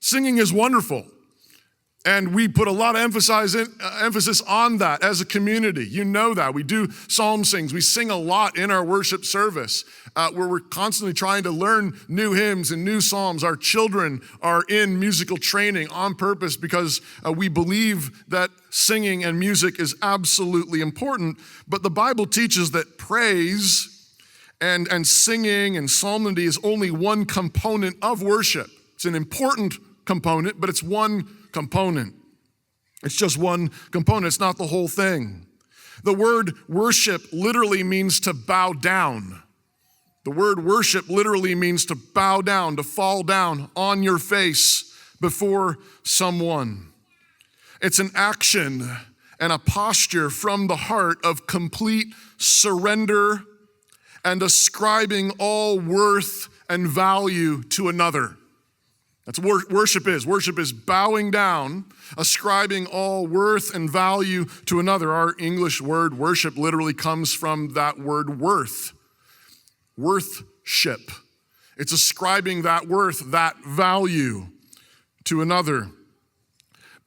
Singing is wonderful. And we put a lot of emphasis on that as a community. You know that. We do psalm sings. We sing a lot in our worship service where we're constantly trying to learn new hymns and new psalms. Our children are in musical training on purpose because we believe that singing and music is absolutely important. But the Bible teaches that praise and singing and psalmody is only one component of worship. It's an important component, but it's one component. It's just one component. It's not the whole thing. The word worship literally means to bow down. The word worship literally means to bow down, to fall down on your face before someone. It's an action and a posture from the heart of complete surrender and ascribing all worth and value to another. That's what worship is. Worship is bowing down, ascribing all worth and value to another. Our English word worship literally comes from that word worth. Worthship. It's ascribing that worth, that value to another.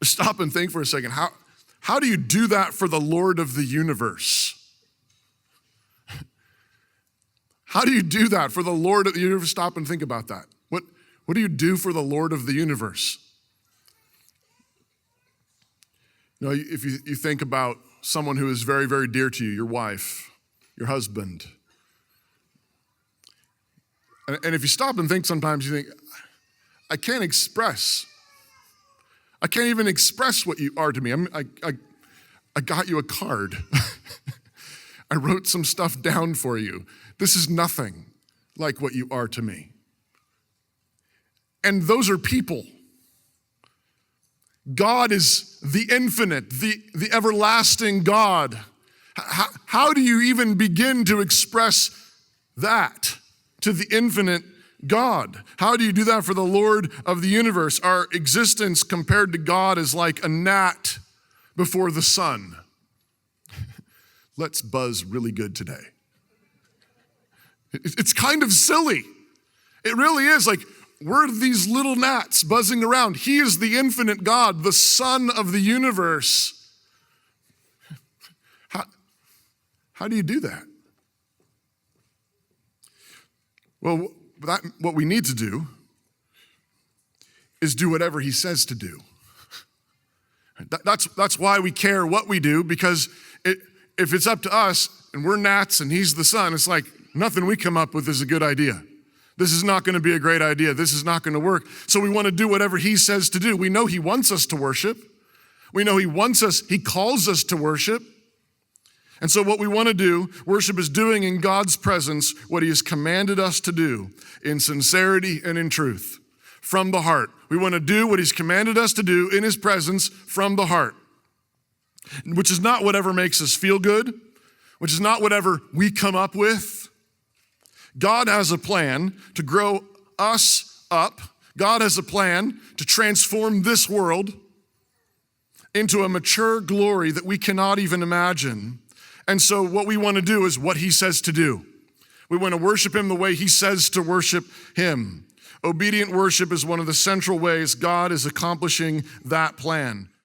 Stop and think for a second. How do you do that for the Lord of the universe? How do you do that for the Lord of the universe? Stop and think about that. What do you do for the Lord of the universe? You know, if you think about someone who is very, very dear to you, your wife, your husband, and if you stop and think sometimes, you think, I can't even express what you are to me. I got you a card. I wrote some stuff down for you. This is nothing like what you are to me. And those are people. God is the infinite, the everlasting God. How do you even begin to express that to the infinite God? How do you do that for the Lord of the universe? Our existence compared to God is like a gnat before the sun. Let's buzz really good today. It's kind of silly. It really is. Like, we're these little gnats buzzing around. He is the infinite God, the Son of the universe. How do you do that? Well, what we need to do is do whatever he says to do. That's why we care what we do, because if it's up to us and we're gnats and he's the sun, it's like nothing we come up with is a good idea. This is not going to be a great idea. This is not going to work. So we want to do whatever he says to do. We know he wants us to worship. We know he calls us to worship. And so what we want to do, worship is doing in God's presence what he has commanded us to do in sincerity and in truth, from the heart. We want to do what he's commanded us to do in his presence from the heart, which is not whatever makes us feel good, which is not whatever we come up with. God has a plan to grow us up. God has a plan to transform this world into a mature glory that we cannot even imagine. And so what we want to do is what he says to do. We want to worship him the way he says to worship him. Obedient worship is one of the central ways God is accomplishing that plan.